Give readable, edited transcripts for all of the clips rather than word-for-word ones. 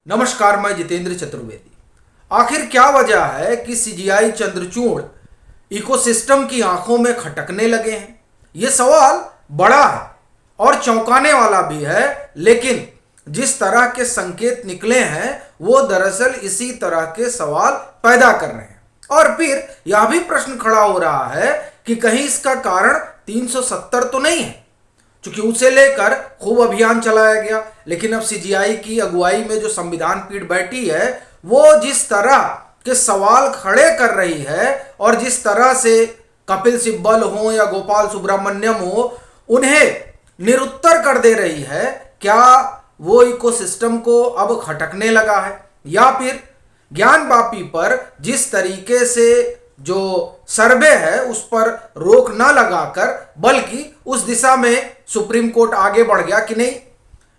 नमस्कार, मैं जितेंद्र चतुर्वेदी। आखिर क्या वजह है कि सीजीआई चंद्रचूड़ इकोसिस्टम की आंखों में खटकने लगे हैं? ये सवाल बड़ा है और चौंकाने वाला भी है, लेकिन जिस तरह के संकेत निकले हैं वो दरअसल इसी तरह के सवाल पैदा कर रहे हैं। और फिर यह भी प्रश्न खड़ा हो रहा है कि कहीं इसका कारण 370 तो नहीं है, क्योंकि उसे लेकर खूब अभियान चलाया गया। लेकिन अब सीजीआई की अगुवाई में जो संविधान पीठ बैठी है वो जिस तरह के सवाल खड़े कर रही है और जिस तरह से कपिल सिब्बल हो या गोपाल सुब्रमण्यम हो उन्हें निरुत्तर कर दे रही है, क्या वो इकोसिस्टम को अब खटकने लगा है, या फिर ज्ञानवापी पर जिस तरीके से जो सर्वे है उस पर रोक ना लगाकर बल्कि उस दिशा में सुप्रीम कोर्ट आगे बढ़ गया कि नहीं,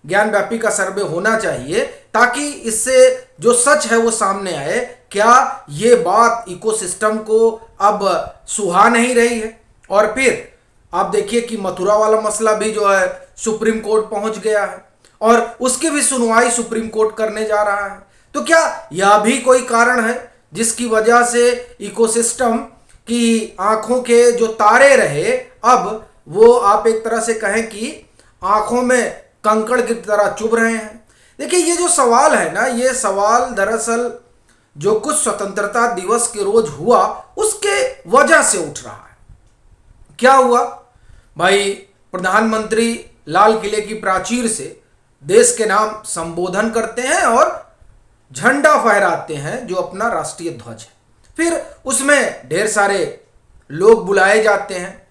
ज्ञानव्यापी का सर्वे होना चाहिए ताकि इससे जो सच है वो सामने आए। क्या ये बात इकोसिस्टम को अब सुहा नहीं रही है? और फिर आप देखिए कि मथुरा वाला मसला भी जो है सुप्रीम कोर्ट पहुंच गया है और उसकी भी सुनवाई सुप्रीम कोर्ट करने जा रहा है। तो क्या यह भी कोई कारण है जिसकी वजह से इकोसिस्टम की आंखों के जो तारे रहे अब वो आप एक तरह से कहें कि आंखों में कंकड़ की तरह चुभ रहे हैं? देखिए, ये जो सवाल है ना, ये सवाल दरअसल जो कुछ स्वतंत्रता दिवस के रोज हुआ उसके वजह से उठ रहा है। क्या हुआ भाई, प्रधानमंत्री लाल किले की प्राचीर से देश के नाम संबोधन करते हैं और झंडा फहराते हैं जो अपना राष्ट्रीय ध्वज है। फिर उसमें ढेर सारे लोग बुलाए जाते हैं,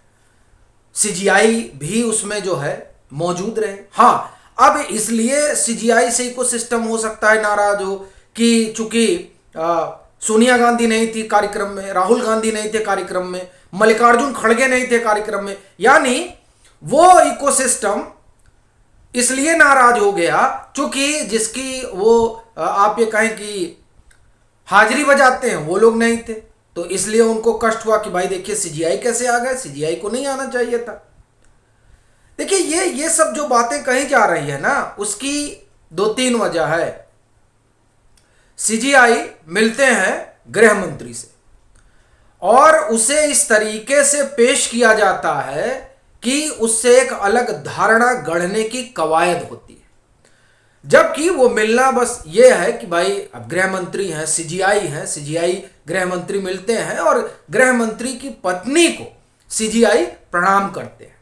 सीजीआई भी उसमें जो है मौजूद रहे। हाँ, अब इसलिए सीजीआई से इकोसिस्टम हो सकता है नाराज हो कि चूंकि सोनिया गांधी नहीं थी कार्यक्रम में, राहुल गांधी नहीं थे कार्यक्रम में, मल्लिकार्जुन खड़गे नहीं थे कार्यक्रम में, यानी वो इकोसिस्टम इसलिए नाराज हो गया क्योंकि जिसकी वो आप ये कहें कि हाजिरी बजाते हैं वो लोग नहीं थे, तो इसलिए उनको कष्ट हुआ कि भाई देखिए सीजीआई कैसे आ गए, सीजीआई को नहीं आना चाहिए था। देखिए, ये सब जो बातें कही जा रही है ना, उसकी दो तीन वजह है। सीजीआई मिलते हैं गृह मंत्री से और उसे इस तरीके से पेश किया जाता है कि उससे एक अलग धारणा गढ़ने की कवायद होती है, जबकि वो मिलना बस ये है कि भाई अब गृह मंत्री हैं, सीजीआई हैं, सीजीआई गृह मंत्री मिलते हैं और गृह मंत्री की पत्नी को सीजीआई प्रणाम करते हैं।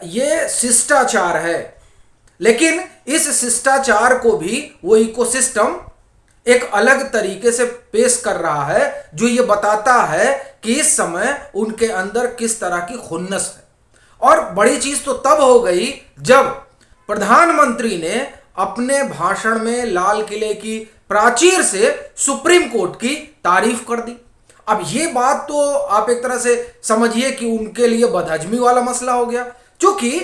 ये शिष्टाचार है, लेकिन इस शिष्टाचार को भी वो इकोसिस्टम एक अलग तरीके से पेश कर रहा है जो ये बताता है कि इस समय उनके अंदर किस तरह की खुन्नस है। और बड़ी चीज तो तब हो गई जब प्रधानमंत्री ने अपने भाषण में लाल किले की प्राचीर से सुप्रीम कोर्ट की तारीफ कर दी। अब ये बात तो आप एक तरह से समझिए कि उनके लिए बदहजमी वाला मसला हो गया, क्योंकि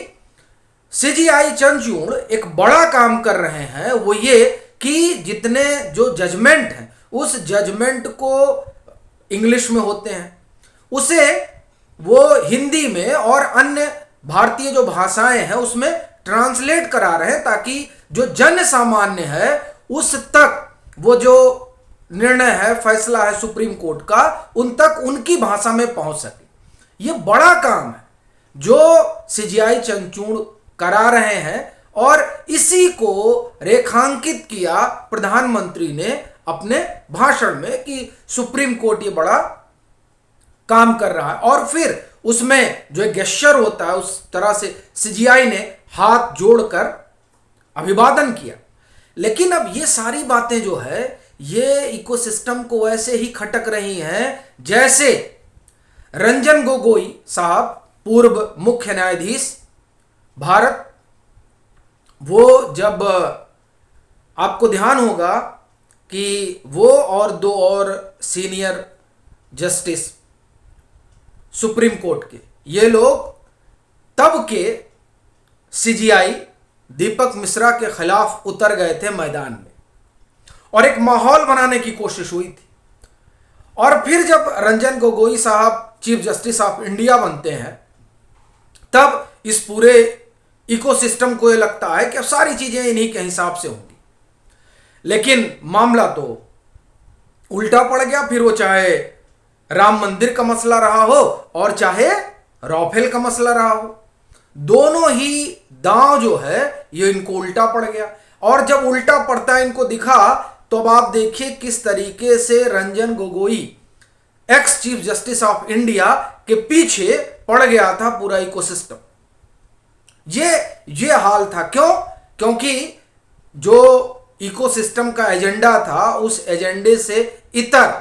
सीजीआई चंद्रचूड़ एक बड़ा काम कर रहे हैं, वो ये कि जितने जो जजमेंट हैं उस जजमेंट को इंग्लिश में होते हैं उसे वो हिंदी में और अन्य भारतीय जो भाषाएं हैं उसमें ट्रांसलेट करा रहे हैं ताकि जो जन सामान्य है उस तक वो जो निर्णय है, फैसला है सुप्रीम कोर्ट का, उन तक उनकी भाषा में पहुंच सके। ये बड़ा काम है जो सीजीआई चंद्रचूड़ करा रहे हैं और इसी को रेखांकित किया प्रधानमंत्री ने अपने भाषण में कि सुप्रीम कोर्ट ये बड़ा काम कर रहा है। और फिर उसमें जो एक गेस्चर होता है उस तरह से सीजीआई ने हाथ जोड़कर अभिवादन किया। लेकिन अब ये सारी बातें जो है ये इकोसिस्टम को वैसे ही खटक रही हैं जैसे रंजन गोगोई साहब, पूर्व मुख्य न्यायाधीश भारत, वो जब आपको ध्यान होगा कि वो और दो और सीनियर जस्टिस सुप्रीम कोर्ट के, ये लोग तब के सीजीआई दीपक मिश्रा के खिलाफ उतर गए थे मैदान में और एक माहौल बनाने की कोशिश हुई थी। और फिर जब रंजन गोगोई साहब चीफ जस्टिस ऑफ इंडिया बनते हैं तब इस पूरे इकोसिस्टम को ये लगता है कि अब सारी चीजें इन्हीं के हिसाब से होंगी। लेकिन मामला तो उल्टा पड़ गया। फिर वो चाहे राम मंदिर का मसला रहा हो और चाहे राफेल का मसला रहा हो, दोनों ही दांव जो है ये इनको उल्टा पड़ गया। और जब उल्टा पड़ता है इनको दिखा, तो अब आप देखिए किस तरीके से Ranjan Gogoi ex chief justice of India के पीछे पड़ गया था पूरा इकोसिस्टम। ये हाल था। क्यों? क्योंकि जो इकोसिस्टम का एजेंडा था, उस एजेंडे से इतर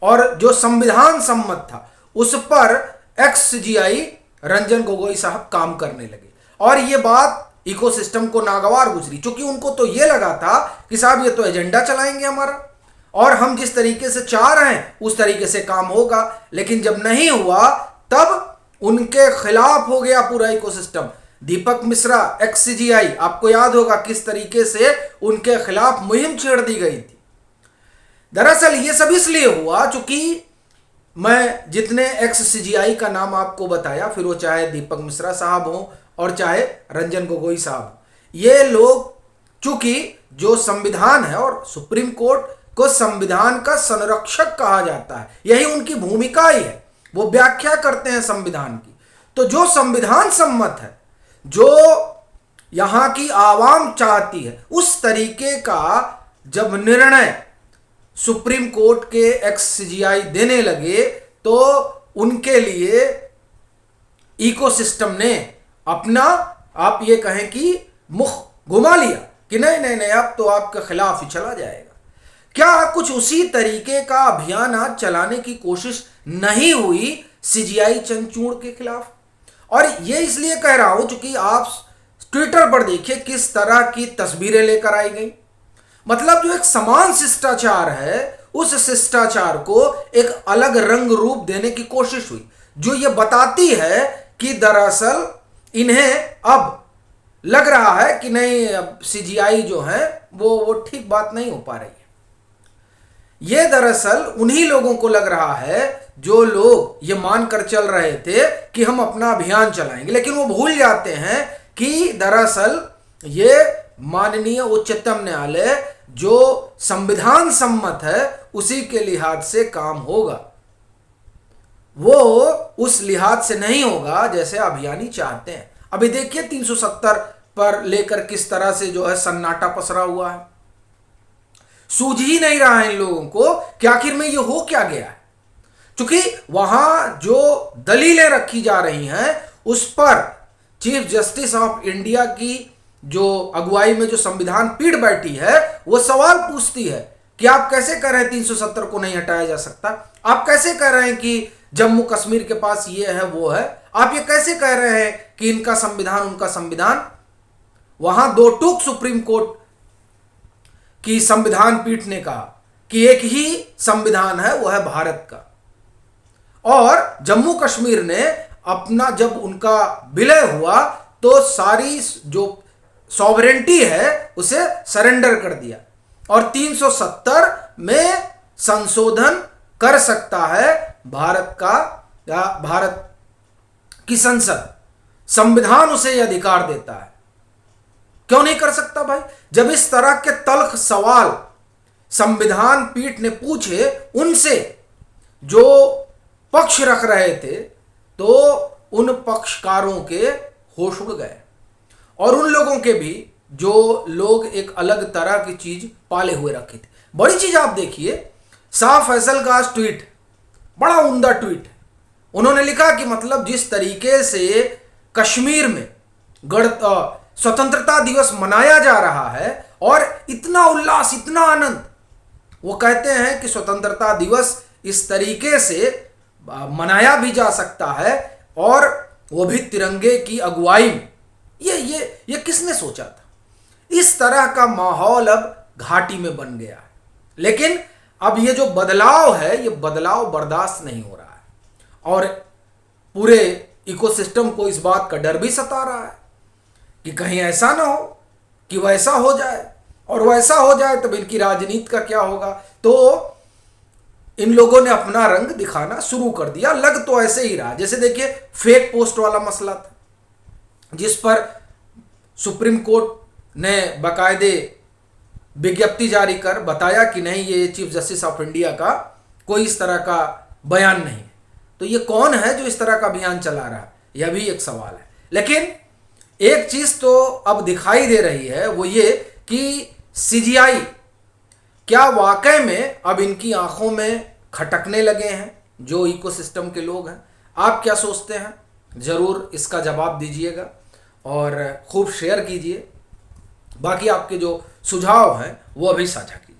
और जो संविधान सम्मत था उस पर एक्स-सीजीआई रंजन गोगोई साहब काम करने लगे। और ये बात इकोसिस्टम को नागवार गुजरी, क्योंकि उनको तो ये लगा था कि साहब ये तो एजेंडा चलाएंगे हमारा और हम जिस तरीके से चाह रहे हैं उस तरीके से काम होगा। लेकिन जब नहीं हुआ तब उनके खिलाफ हो गया पूरा इकोसिस्टम। दीपक मिश्रा एक्स-सीजीआई, आपको याद होगा किस तरीके से उनके खिलाफ मुहिम छेड़ दी गई थी। दरअसल ये सब इसलिए हुआ चूंकि मैं जितने एक्स-सीजीआई का नाम आपको बताया, फिर वो चाहे दीपक मिश्रा साहब हो और चाहे रंजन गोगोई साहब, ये लोग चूंकि जो संविधान है और सुप्रीम कोर्ट को संविधान का संरक्षक कहा जाता है, यही उनकी भूमिका ही है, वो व्याख्या करते हैं संविधान की। तो जो संविधान सम्मत है, जो यहां की आवाम चाहती है, उस तरीके का जब निर्णय सुप्रीम कोर्ट के एक्स-सीजीआई देने लगे तो उनके लिए इकोसिस्टम ने अपना, आप ये कहें कि मुख घुमा लिया कि नहीं नहीं नहीं, अब तो आपके खिलाफ ही चला जाएगा। क्या कुछ उसी तरीके का अभियान आज चलाने की कोशिश नहीं हुई सीजीआई चंद्रचूड़ के खिलाफ? और ये इसलिए कह रहा हूं क्योंकि आप ट्विटर पर देखिए किस तरह की तस्वीरें लेकर आई गई। मतलब जो एक समान शिष्टाचार है, उस शिष्टाचार को एक अलग रंग रूप देने की कोशिश हुई, जो ये बताती है कि दरअसल इन्हें अब लग रहा है कि नहीं, अब सीजीआई जो है वो ठीक बात नहीं हो पा रही है। ये दरअसल उन्हीं लोगों को लग रहा है जो लोग ये मानकर चल रहे थे कि हम अपना अभियान चलाएंगे, लेकिन वो भूल जाते हैं कि दरअसल ये माननीय उच्चतम न्यायालय जो संविधान सम्मत है उसी के लिहाज से काम होगा, वो उस लिहाज से नहीं होगा जैसे अभियानी चाहते हैं। अभी देखिए 370 पर लेकर किस तरह से जो है सन्नाटा पसरा हुआ है। सूझ ही नहीं रहा है इन लोगों को कि आखिर में ये हो क्या गया है, क्योंकि वहां जो दलीलें रखी जा रही हैं उस पर चीफ जस्टिस ऑफ इंडिया की जो अगुवाई में जो संविधान पीठ बैठी है वो सवाल पूछती है कि आप कैसे कह रहे हैं 370 को नहीं हटाया जा सकता, आप कैसे कह रहे हैं कि जम्मू कश्मीर के पास ये है वो है, आप ये कैसे कह रहे हैं कि इनका संविधान उनका संविधान। वहां दो टूक सुप्रीम कोर्ट की संविधान पीठ ने कहा कि एक ही संविधान है, वो है भारत का, और जम्मू कश्मीर ने अपना जब उनका विलय हुआ तो सारी जो सॉवरेंटी है उसे सरेंडर कर दिया और 370 में संशोधन कर सकता है भारत का या भारत की संसद। संविधान उसे यह अधिकार देता है, क्यों नहीं कर सकता भाई? जब इस तरह के तल्ख सवाल संविधान पीठ ने पूछे उनसे जो पक्ष रख रहे थे, तो उन पक्षकारों के होश उड़ गए और उन लोगों के भी जो लोग एक अलग तरह की चीज पाले हुए रखे थे। बड़ी चीज आप देखिए, शाह फैसल का ट्वीट बड़ा उम्दा ट्वीट है। उन्होंने लिखा कि मतलब जिस तरीके से कश्मीर में स्वतंत्रता दिवस मनाया जा रहा है और इतना उल्लास, इतना आनंद, वो कहते हैं कि स्वतंत्रता दिवस इस तरीके से मनाया भी जा सकता है और वो भी तिरंगे की अगुवाई में। ये किसने सोचा था? इस तरह का माहौल अब घाटी में बन गया है। लेकिन अब ये जो बदलाव है, ये बदलाव बर्दाश्त नहीं हो रहा है और पूरे इकोसिस्टम को इस बात का डर भी सता रहा है कि कहीं ऐसा ना हो कि वैसा हो जाए, और वैसा हो जाए तो इनकी राजनीति का क्या होगा। तो इन लोगों ने अपना रंग दिखाना शुरू कर दिया। लग तो ऐसे ही रहा, जैसे देखिए फेक पोस्ट वाला मसला था जिस पर सुप्रीम कोर्ट ने बाकायदे विज्ञप्ति जारी कर बताया कि नहीं, ये चीफ जस्टिस ऑफ इंडिया का कोई इस तरह का बयान नहीं है। तो ये कौन है जो इस तरह का अभियान चला रहा है, यह भी एक सवाल है। लेकिन एक चीज तो अब दिखाई दे रही है, वो ये कि सीजीआई क्या वाकई में अब इनकी आंखों में खटकने लगे हैं जो इकोसिस्टम के लोग हैं। आप क्या सोचते हैं, ज़रूर इसका जवाब दीजिएगा और खूब शेयर कीजिए। बाकी आपके जो सुझाव हैं वो अभी साझा कीजिए।